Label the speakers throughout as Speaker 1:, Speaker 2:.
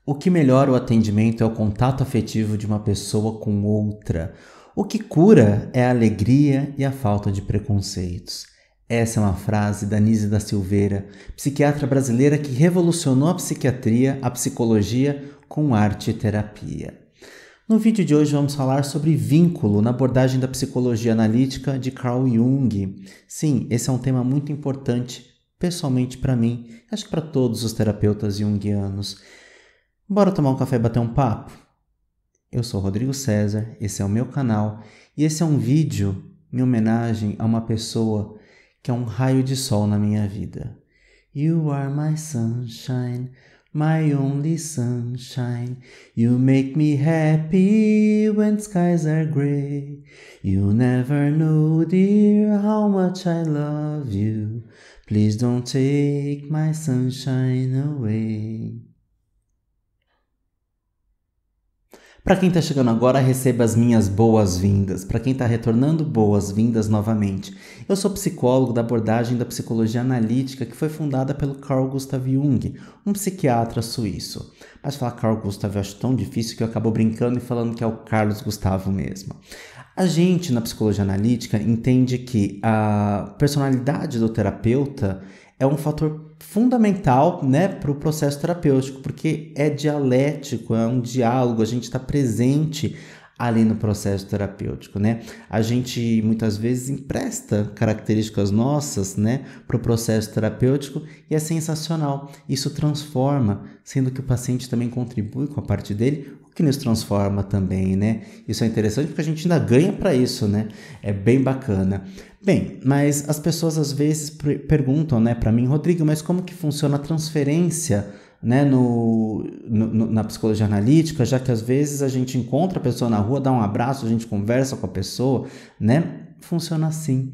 Speaker 1: O que melhora o atendimento é o contato afetivo de uma pessoa com outra. O que cura é a alegria e a falta de preconceitos. Essa é uma frase da Nise da Silveira, psiquiatra brasileira que revolucionou a psiquiatria, a psicologia com arte e terapia. No vídeo de hoje vamos falar sobre vínculo na abordagem da psicologia analítica de Carl Jung. Sim, esse é um tema muito importante, pessoalmente para mim, acho que para todos os terapeutas junguianos. Bora tomar um café e bater um papo? Eu sou Rodrigo César, esse é o meu canal e esse é um vídeo em homenagem a uma pessoa que é um raio de sol na minha vida. You are my sunshine, my only sunshine. You make me happy when skies are gray. You never know, dear, how much I love you. Please don't take my sunshine away. Para quem está chegando agora, receba as minhas boas-vindas. Para quem está retornando, boas-vindas novamente. Eu sou psicólogo da abordagem da psicologia analítica que foi fundada pelo Carl Gustav Jung, um psiquiatra suíço. Mas falar Carl Gustav eu acho tão difícil que eu acabo brincando e falando que é o Carlos Gustavo mesmo. A gente, na psicologia analítica, entende que a personalidade do terapeuta é um fator fundamental, né, para o processo terapêutico, porque é dialético, é um diálogo, a gente está presente ali no processo terapêutico, né? A gente muitas vezes empresta características nossas, né, para o processo terapêutico e é sensacional. Isso transforma, sendo que o paciente também contribui com a parte dele, o que nos transforma também, né? Isso é interessante porque a gente ainda ganha para isso, né? É bem bacana. Bem, mas as pessoas às vezes perguntam, né, para mim, Rodrigo, mas como que funciona a transferência, né, na psicologia analítica, já que às vezes a gente encontra a pessoa na rua, dá um abraço, a gente conversa com a pessoa, né? Funciona assim.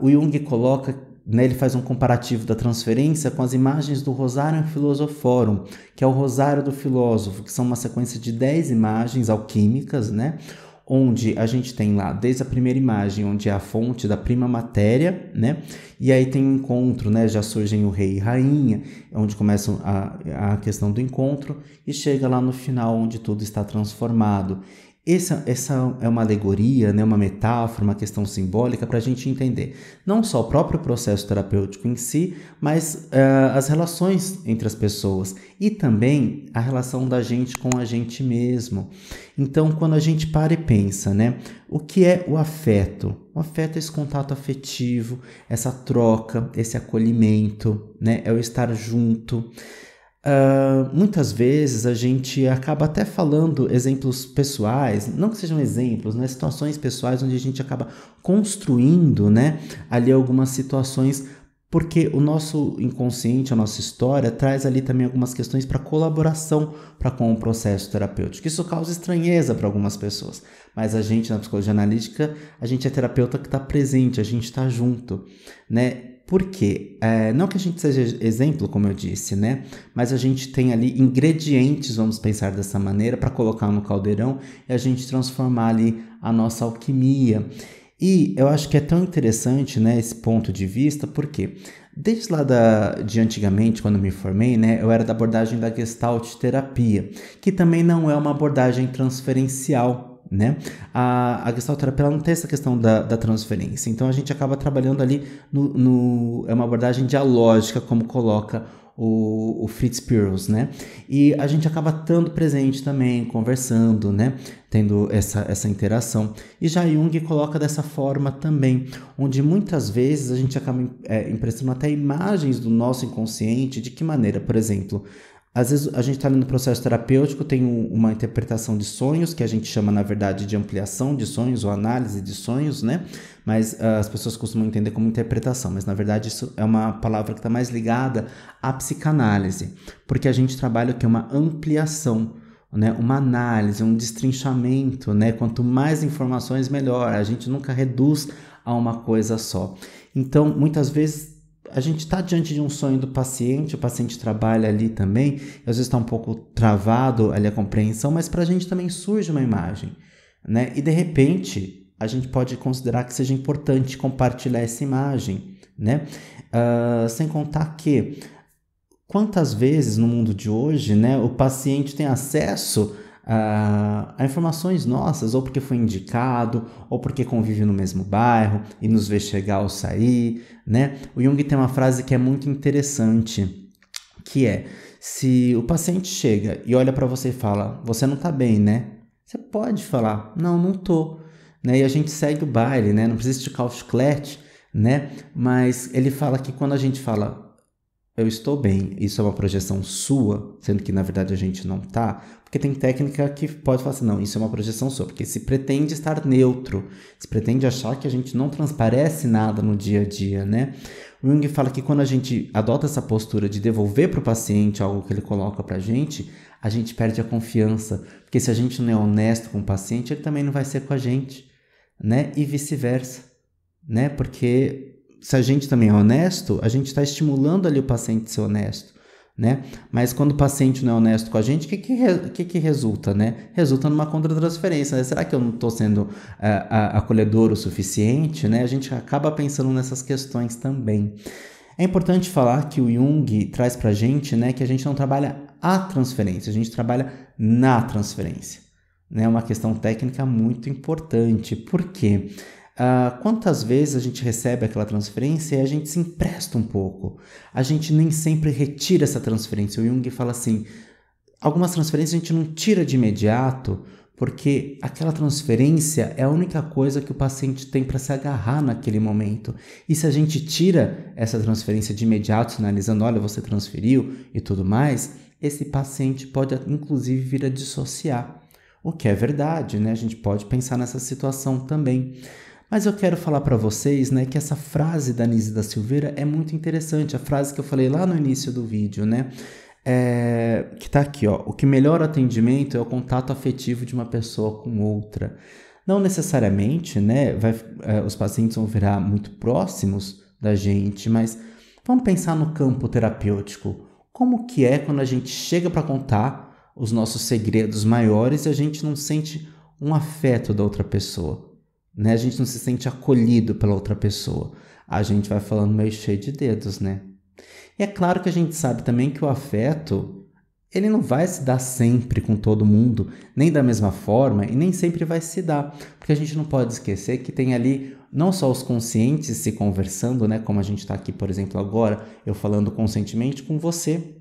Speaker 1: O Jung coloca, né, ele faz um comparativo da transferência com as imagens do Rosarium Philosophorum, que é o Rosário do Filósofo, que são uma sequência de 10 imagens alquímicas, né? Onde a gente tem lá, desde a primeira imagem, onde é a fonte da prima matéria, né? E aí tem um encontro, né? Já surgem o rei e rainha, onde começa a questão do encontro, e chega lá no final, onde tudo está transformado. Essa é uma alegoria, né, uma metáfora, uma questão simbólica para a gente entender não só o próprio processo terapêutico em si, mas as relações entre as pessoas e também a relação da gente com a gente mesmo. Então, quando a gente para e pensa, né, o que é o afeto? O afeto é esse contato afetivo, essa troca, esse acolhimento, né, é o estar junto. Muitas vezes a gente acaba até falando exemplos pessoais, não que sejam exemplos, né, situações pessoais onde a gente acaba construindo, né, ali algumas situações, porque o nosso inconsciente, a nossa história, traz ali também algumas questões para colaboração com o processo terapêutico. Isso causa estranheza para algumas pessoas, mas a gente na psicologia analítica, a gente é terapeuta que está presente, a gente está junto, né? Por quê? Não que a gente seja exemplo, como eu disse, né? Mas a gente tem ali ingredientes, vamos pensar dessa maneira, para colocar no caldeirão e a gente transformar ali a nossa alquimia. E eu acho que é tão interessante, né, esse ponto de vista, porque desde lá de antigamente, quando eu me formei, né, eu era da abordagem da Gestalt terapia, que também não é uma abordagem transferencial, né? A Gestalt terapia não tem essa questão da transferência, então a gente acaba trabalhando ali é uma abordagem dialógica, como coloca o Fritz Perls, né? E a gente acaba estando presente também, conversando, né? Tendo essa interação. E já Jung coloca dessa forma também, onde muitas vezes a gente acaba emprestando até imagens do nosso inconsciente, de que maneira, por exemplo, às vezes a gente está ali no processo terapêutico, tem uma interpretação de sonhos, que a gente chama, na verdade, de ampliação de sonhos ou análise de sonhos, né? Mas as pessoas costumam entender como interpretação, mas na verdade isso é uma palavra que está mais ligada à psicanálise, porque a gente trabalha o que é uma ampliação, né? Uma análise, um destrinchamento, né? Quanto mais informações, melhor. A gente nunca reduz a uma coisa só. Então, muitas vezes, a gente está diante de um sonho do paciente, o paciente trabalha ali também, às vezes está um pouco travado ali a compreensão, mas para a gente também surge uma imagem, né? E de repente a gente pode considerar que seja importante compartilhar essa imagem, né? Sem contar que quantas vezes no mundo de hoje, né, o paciente tem acesso a informações nossas, ou porque foi indicado, ou porque convive no mesmo bairro e nos vê chegar ou sair, né? O Jung tem uma frase que é muito interessante, que é: se o paciente chega e olha para você e fala, você não tá bem, né? Você pode falar, não, não tô, né? E a gente segue o baile, né? Não precisa esticar o chiclete, né? Mas ele fala que quando a gente fala, eu estou bem, isso é uma projeção sua, sendo que na verdade a gente não tá, porque tem técnica que pode falar assim, não, isso é uma projeção sua, porque se pretende estar neutro, se pretende achar que a gente não transparece nada no dia a dia, né? O Jung fala que quando a gente adota essa postura de devolver para o paciente algo que ele coloca para a gente perde a confiança, porque se a gente não é honesto com o paciente, ele também não vai ser com a gente, né? E vice-versa, né? Porque se a gente também é honesto, a gente está estimulando ali o paciente a ser honesto, né? Mas quando o paciente não é honesto com a gente, o que resulta, né? Resulta numa contratransferência, né? Será que eu não estou sendo acolhedor o suficiente, né? A gente acaba pensando nessas questões também. É importante falar que o Jung traz para a gente, né, que a gente não trabalha a transferência, a gente trabalha na transferência. É uma questão técnica muito importante. Por quê? Quantas vezes a gente recebe aquela transferência e a gente se empresta um pouco? A gente nem sempre retira essa transferência. O Jung fala assim, algumas transferências a gente não tira de imediato, porque aquela transferência é a única coisa que o paciente tem para se agarrar naquele momento. E se a gente tira essa transferência de imediato, sinalizando, olha, você transferiu e tudo mais, esse paciente pode inclusive vir a dissociar. O que é verdade, né? A gente pode pensar nessa situação também. Mas eu quero falar para vocês, né, que essa frase da Nise da Silveira é muito interessante, a frase que eu falei lá no início do vídeo, né, que tá aqui, ó, o que melhora o atendimento é o contato afetivo de uma pessoa com outra. Não necessariamente, né, os pacientes vão virar muito próximos da gente, mas vamos pensar no campo terapêutico. Como que é quando a gente chega para contar os nossos segredos maiores e a gente não sente um afeto da outra pessoa? Né? A gente não se sente acolhido pela outra pessoa. A gente vai falando meio cheio de dedos, né? E é claro que a gente sabe também que o afeto, ele não vai se dar sempre com todo mundo, nem da mesma forma, e nem sempre vai se dar. Porque a gente não pode esquecer que tem ali não só os conscientes se conversando, né? Como a gente está aqui, por exemplo, agora, eu falando conscientemente com você.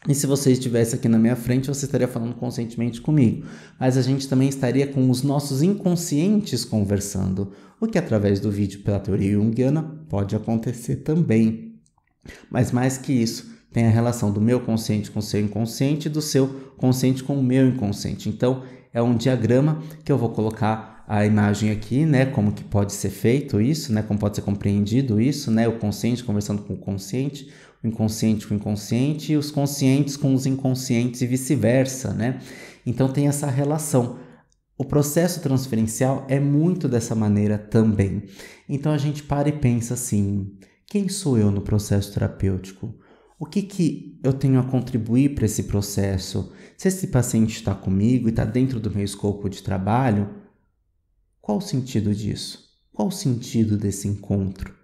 Speaker 1: E se você estivesse aqui na minha frente, você estaria falando conscientemente comigo. Mas a gente também estaria com os nossos inconscientes conversando, o que através do vídeo pela teoria junguiana pode acontecer também. Mas mais que isso, tem a relação do meu consciente com o seu inconsciente e do seu consciente com o meu inconsciente. Então, é um diagrama que eu vou colocar a imagem aqui, né, como que pode ser feito isso, né, como pode ser compreendido isso, né, o consciente conversando com o consciente, o inconsciente com o inconsciente e os conscientes com os inconscientes e vice-versa, né? Então tem essa relação. O processo transferencial é muito dessa maneira também. Então a gente para e pensa assim, quem sou eu no processo terapêutico? O que eu tenho a contribuir para esse processo? Se esse paciente está comigo e está dentro do meu escopo de trabalho, qual o sentido disso? Qual o sentido desse encontro?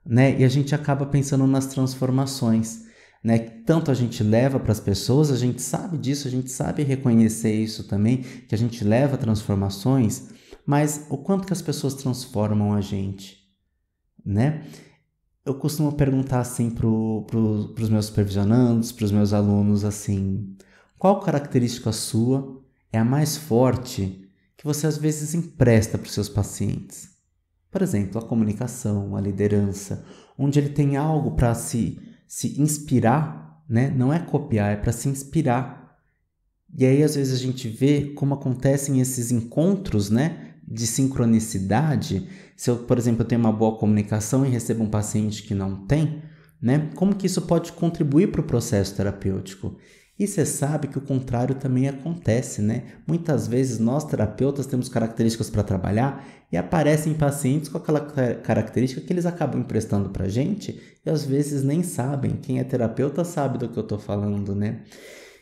Speaker 1: Né? E a gente acaba pensando nas transformações, né? Tanto a gente leva para as pessoas, a gente sabe disso, a gente sabe reconhecer isso também, que a gente leva transformações, mas o quanto que as pessoas transformam a gente, né? Eu costumo perguntar assim para os meus supervisionandos, para os meus alunos assim, qual característica sua é a mais forte que você às vezes empresta para os seus pacientes? Por exemplo, a comunicação, a liderança, onde ele tem algo para se inspirar, né? Não é copiar, é para se inspirar. E aí, às vezes, a gente vê como acontecem esses encontros, né? De sincronicidade. Se eu, por exemplo, eu tenho uma boa comunicação e recebo um paciente que não tem, né? Como que isso pode contribuir para o processo terapêutico? E você sabe que o contrário também acontece, né? Muitas vezes nós terapeutas temos características para trabalhar e aparecem pacientes com aquela característica que eles acabam emprestando para a gente e às vezes nem sabem. Quem é terapeuta sabe do que eu estou falando, né?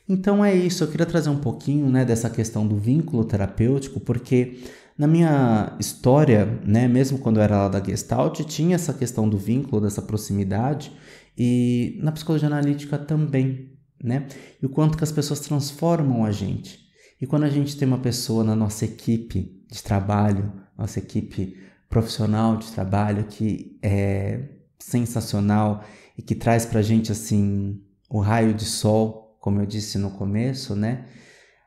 Speaker 1: Então é isso, eu queria trazer um pouquinho, né, dessa questão do vínculo terapêutico, porque na minha história, né, mesmo quando eu era lá da Gestalt, tinha essa questão do vínculo, dessa proximidade, E na psicologia analítica também, né? E o quanto que as pessoas transformam a gente. E quando a gente tem uma pessoa na nossa equipe de trabalho, nossa equipe profissional de trabalho que é sensacional e que traz pra gente assim o raio de sol, como eu disse no começo, né?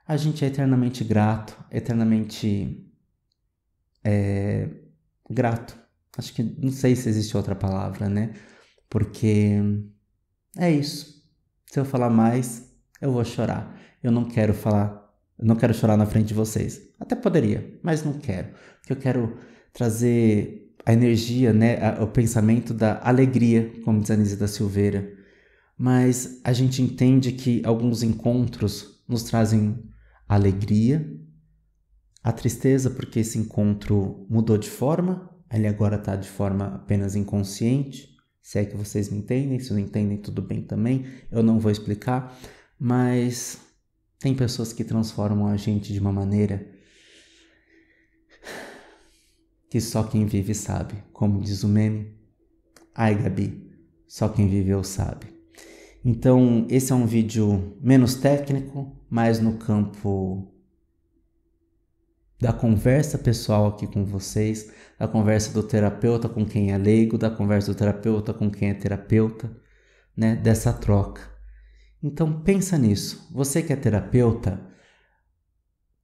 Speaker 1: A gente é eternamente grato, eternamente grato. Acho que não sei se existe outra palavra, né? Porque é isso. Se eu falar mais, eu vou chorar. Eu não quero falar, eu não quero chorar na frente de vocês. Até poderia, mas não quero. Porque eu quero trazer a energia, né, o pensamento da alegria, como diz a Anísia da Silveira. Mas a gente entende que alguns encontros nos trazem alegria, a tristeza porque esse encontro mudou de forma, ele agora está de forma apenas inconsciente. Se é que vocês me entendem, se não entendem, tudo bem também, eu não vou explicar, mas tem pessoas que transformam a gente de uma maneira que só quem vive sabe, como diz o meme. Ai, Gabi, só quem viveu sabe. Então, esse é um vídeo menos técnico, mais no campo da conversa pessoal aqui com vocês, da conversa do terapeuta com quem é leigo, da conversa do terapeuta com quem é terapeuta, né? Dessa troca. Então pensa nisso. Você que é terapeuta,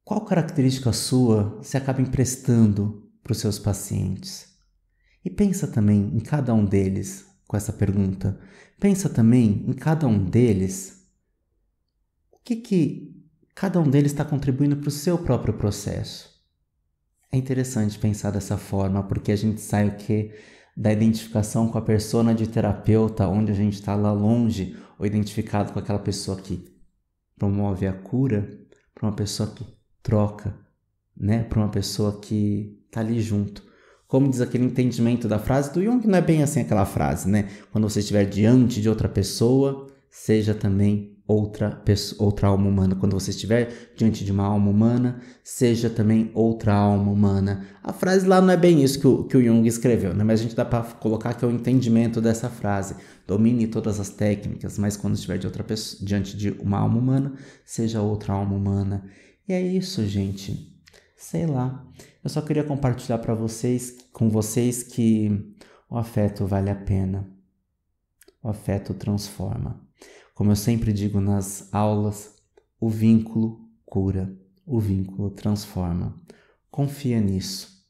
Speaker 1: qual característica sua você acaba emprestando para os seus pacientes? E pensa também em cada um deles com essa pergunta. Pensa também em cada um deles o que cada um deles está contribuindo para o seu próprio processo. É interessante pensar dessa forma, porque a gente sai o quê? Da identificação com a persona de terapeuta, onde a gente está lá longe, ou identificado com aquela pessoa que promove a cura, para uma pessoa que troca, né? Para uma pessoa que está ali junto. Como diz aquele entendimento da frase do Jung, não é bem assim aquela frase, né? Quando você estiver diante de outra pessoa, seja também outra alma humana. Quando você estiver diante de uma alma humana, seja também outra alma humana. A frase lá não é bem isso que o Jung escreveu, né? Mas a gente dá para colocar que é o entendimento dessa frase. Domine todas as técnicas, mas quando estiver diante de uma alma humana, seja outra alma humana. E é isso, gente. Sei lá. Eu só queria compartilhar com vocês que o afeto vale a pena. O afeto transforma. Como eu sempre digo nas aulas, o vínculo cura, o vínculo transforma. Confia nisso.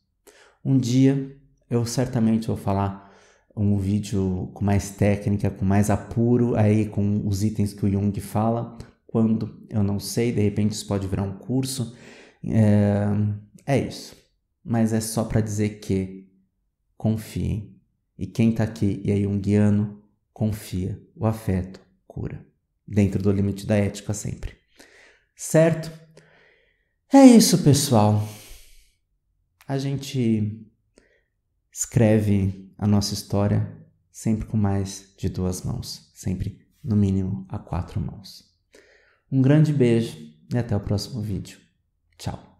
Speaker 1: Um dia eu certamente vou falar um vídeo com mais técnica, com mais apuro, aí com os itens que o Jung fala. Quando eu não sei, de repente isso pode virar um curso. É isso. Mas é só para dizer que confiem. E quem está aqui e é junguiano, confia. O afeto cura. Dentro do limite da ética sempre. Certo? É isso, pessoal. A gente escreve a nossa história sempre com mais de 2 mãos. Sempre, no mínimo, a 4 mãos. Um grande beijo e até o próximo vídeo. Tchau.